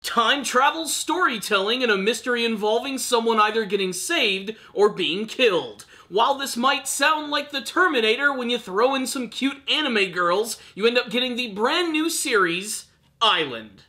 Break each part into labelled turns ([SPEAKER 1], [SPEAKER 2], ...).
[SPEAKER 1] Time travel storytelling and a mystery involving someone either getting saved or being killed. While this might sound like the Terminator when you throw in some cute anime girls, you end up getting the brand new series, Island.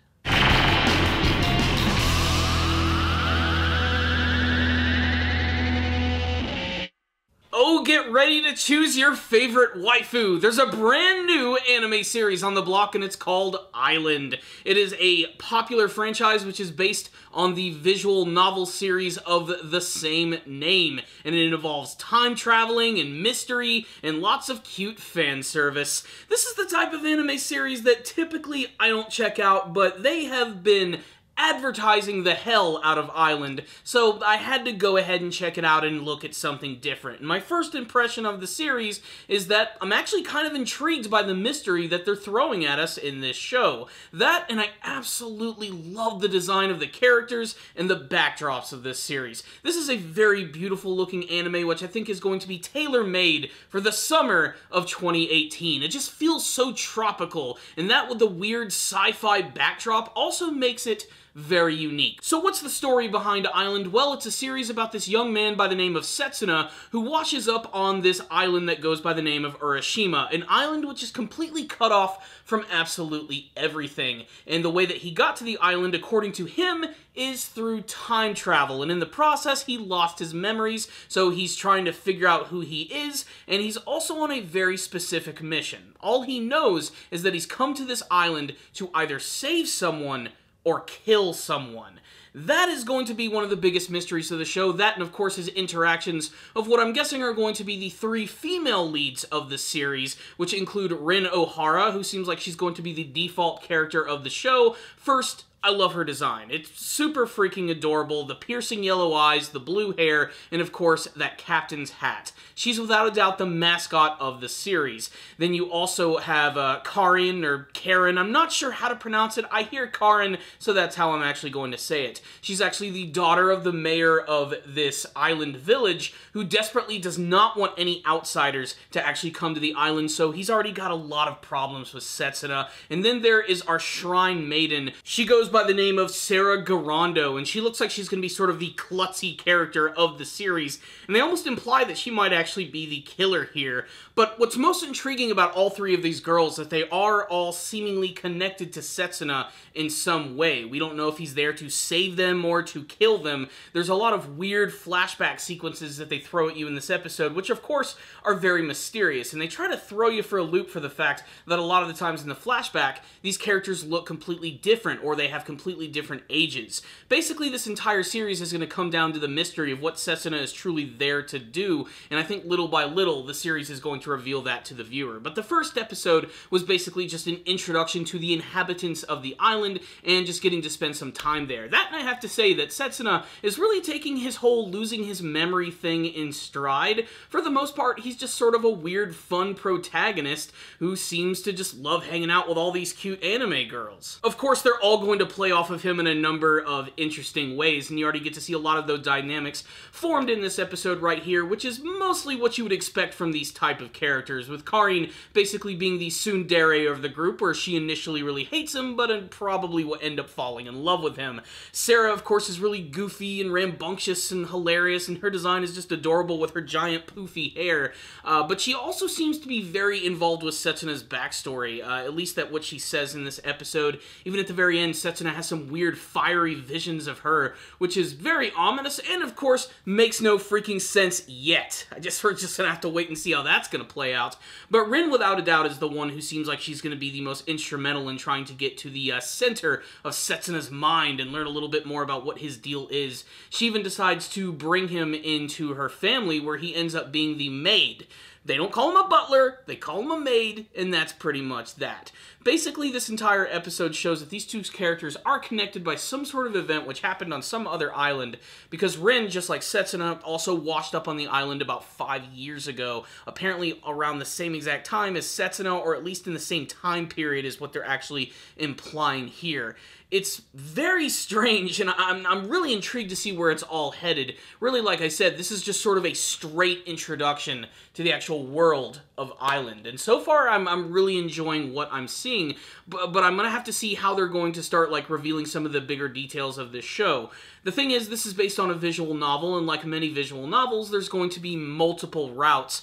[SPEAKER 1] Oh, get ready to choose your favorite waifu. There's a brand new anime series on the block and it's called Island. It is a popular franchise which is based on the visual novel series of the same name. And it involves time traveling and mystery and lots of cute fan service. This is the type of anime series that typically I don't check out, but they have been advertising the hell out of Island, so I had to go ahead and check it out and look at something different. And my first impression of the series is that I'm actually kind of intrigued by the mystery that they're throwing at us in this show. That, and I absolutely love the design of the characters and the backdrops of this series. This is a very beautiful looking anime which I think is going to be tailor-made for the summer of 2018. It just feels so tropical, and that with the weird sci-fi backdrop also makes it very unique. So what's the story behind Island? Well, it's a series about this young man by the name of Setsuna who washes up on this island that goes by the name of Urashima, an island which is completely cut off from absolutely everything. And the way that he got to the island, according to him, is through time travel, and in the process he lost his memories, so he's trying to figure out who he is, and he's also on a very specific mission. All he knows is that he's come to this island to either save someone or kill someone. That is going to be one of the biggest mysteries of the show. That, and of course, his interactions of what I'm guessing are going to be the three female leads of the series, which include Rin Ohara, who seems like she's going to be the default character of the show. First, I love her design. It's super freaking adorable. The piercing yellow eyes, the blue hair, and of course, that captain's hat. She's without a doubt the mascot of the series. Then you also have Karin, or Karen. I'm not sure how to pronounce it. I hear Karin, so that's how I'm actually going to say it. She's actually the daughter of the mayor of this island village, who desperately does not want any outsiders to actually come to the island, so he's already got a lot of problems with Setsuna. And then there is our shrine maiden. She goes by the name of Sarah Garando, and she looks like she's going to be sort of the klutzy character of the series, and they almost imply that she might actually be the killer here. But what's most intriguing about all three of these girls is that they are all seemingly connected to Setsuna in some way. We don't know if he's there to save them or to kill them. There's a lot of weird flashback sequences that they throw at you in this episode, which of course are very mysterious, and they try to throw you for a loop for the fact that a lot of the times in the flashback, these characters look completely different, or they have completely different ages. Basically, this entire series is going to come down to the mystery of what Setsuna is truly there to do, and I think little by little, the series is going to reveal that to the viewer. But the first episode was basically just an introduction to the inhabitants of the island, and just getting to spend some time there. That, and I have to say that Setsuna is really taking his whole losing his memory thing in stride. For the most part, he's just sort of a weird, fun protagonist who seems to just love hanging out with all these cute anime girls. Of course, they're all going to play off of him in a number of interesting ways, and you already get to see a lot of those dynamics formed in this episode right here, which is mostly what you would expect from these type of characters, with Karin basically being the tsundere of the group, where she initially really hates him, but probably will end up falling in love with him. Sarah, of course, is really goofy and rambunctious and hilarious, and her design is just adorable with her giant poofy hair, but she also seems to be very involved with Setsuna's backstory, at least that what she says in this episode. Even at the very end, Setsuna has some weird fiery visions of her, which is very ominous, and of course, makes no freaking sense yet. We're just gonna have to wait and see how that's gonna play out. But Rin, without a doubt, is the one who seems like she's gonna be the most instrumental in trying to get to the center of Setsuna's mind and learn a little bit more about what his deal is. She even decides to bring him into her family, where he ends up being the maid. They don't call him a butler, they call him a maid, and that's pretty much that. Basically, this entire episode shows that these two characters are connected by some sort of event which happened on some other island, because Rin, just like Setsuna, also washed up on the island about 5 years ago, apparently around the same exact time as Setsuna, or at least in the same time period is what they're actually implying here. It's very strange, and I'm really intrigued to see where it's all headed. Really, like I said, this is just sort of a straight introduction to the actual world of Island. And so far, I'm really enjoying what I'm seeing, but I'm going to have to see how they're going to start, like, revealing some of the bigger details of this show. The thing is, this is based on a visual novel, and like many visual novels, there's going to be multiple routes.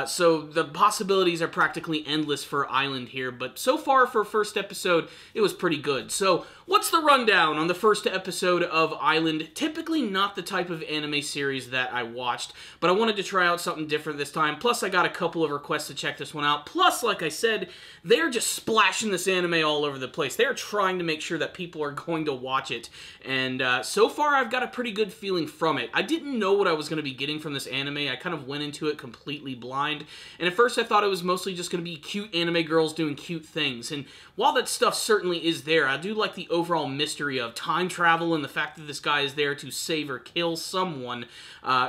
[SPEAKER 1] So the possibilities are practically endless for Island here, but so far for first episode, it was pretty good. So what's the rundown on the first episode of Island? Typically not the type of anime series that I watched, but I wanted to try out something different this time. Plus, I got a couple of requests to check this one out. Plus, like I said, they're just splashing this anime all over the place. They're trying to make sure that people are going to watch it, and so far I've got a pretty good feeling from it. I didn't know what I was going to be getting from this anime. I kind of went into it completely blind, and at first I thought it was mostly just going to be cute anime girls doing cute things, and while that stuff certainly is there, I do like the overall mystery of time travel and the fact that this guy is there to save or kill someone.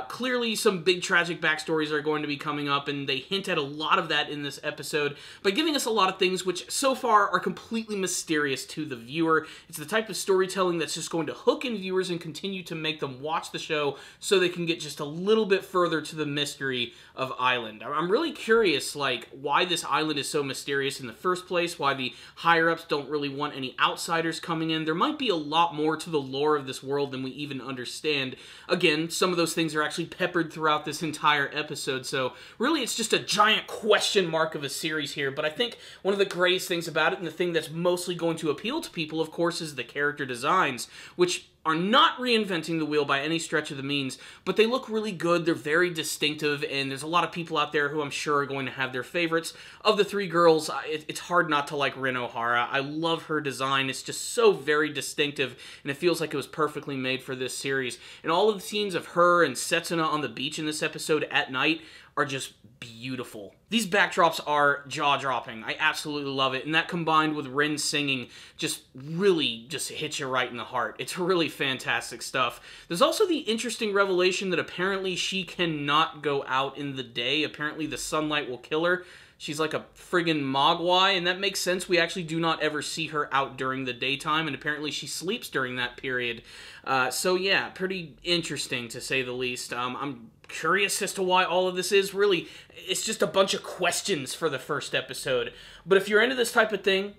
[SPEAKER 1] Clearly some big tragic backstories are going to be coming up, and they hint at a lot of that in this episode by giving us a lot of things which so far are completely mysterious to the viewer. It's the type of storytelling that's just going to hook in viewers and continue to make them watch the show so they can get just a little bit further to the mystery of Island. I'm really curious, like, why this island is so mysterious in the first place, why the higher-ups don't really want any outsiders coming in. There might be a lot more to the lore of this world than we even understand. Again, some of those things are actually peppered throughout this entire episode, so really it's just a giant question mark of a series here, but I think one of the greatest things about it, and the thing that's mostly going to appeal to people, of course, is the character designs, which are not reinventing the wheel by any stretch of the means, but they look really good, they're very distinctive, and there's a lot of people out there who I'm sure are going to have their favorites. Of the three girls, it's hard not to like Rin Ohara. I love her design, it's just so very distinctive, and it feels like it was perfectly made for this series. And all of the scenes of her and Setsuna on the beach in this episode at night are just beautiful. These backdrops are jaw-dropping. I absolutely love it, and that combined with Rin singing just really just hits you right in the heart. It's really fantastic stuff. There's also the interesting revelation that apparently she cannot go out in the day. Apparently the sunlight will kill her. She's like a friggin' mogwai, and that makes sense. We actually do not ever see her out during the daytime, and apparently she sleeps during that period. So yeah, pretty interesting to say the least. I'm curious as to why all of this is. Really, it's just a bunch of questions for the first episode. But if you're into this type of thing,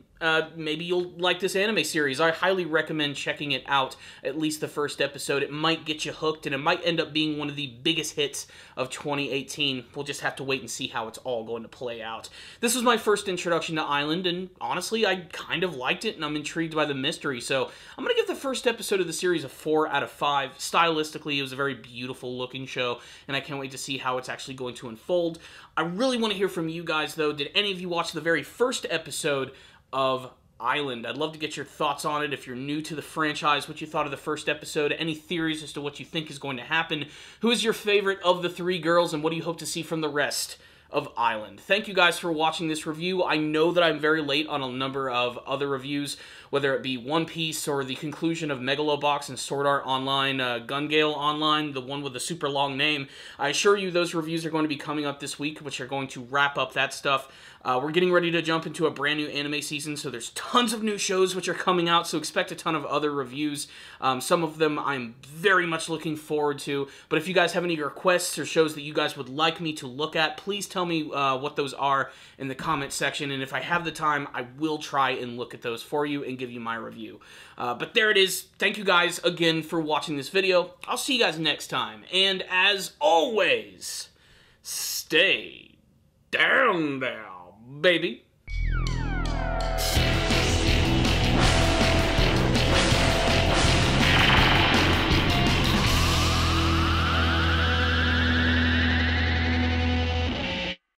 [SPEAKER 1] maybe you'll like this anime series. I highly recommend checking it out, at least the first episode. It might get you hooked, and it might end up being one of the biggest hits of 2018. We'll just have to wait and see how it's all going to play out. This was my first introduction to Island, and honestly, I kind of liked it, and I'm intrigued by the mystery, so I'm going to give the first episode of the series a 4 out of 5. Stylistically, it was a very beautiful looking show, and I can't wait to see how it's actually going to unfold. I really want to hear from you guys, though. Did any of you watch the very first episode of Island? I'd love to get your thoughts on it. If you're new to the franchise, what you thought of the first episode, any theories as to what you think is going to happen, who is your favorite of the three girls, and what do you hope to see from the rest of Island? Thank you guys for watching this review. I know that I'm very late on a number of other reviews, whether it be One Piece or the conclusion of Megalobox and Sword Art Online, Gun Gale Online, the one with the super long name. I assure you those reviews are going to be coming up this week, which are going to wrap up that stuff. We're getting ready to jump into a brand new anime season, so there's tons of new shows which are coming out, so expect a ton of other reviews. Some of them I'm very much looking forward to, but if you guys have any requests or shows that you guys would like me to look at, please tell me what those are in the comment section, and if I have the time, I will try and look at those for you and give you my review. But there it is. Thank you guys again for watching this video. I'll see you guys next time, and as always, stay down there, baby.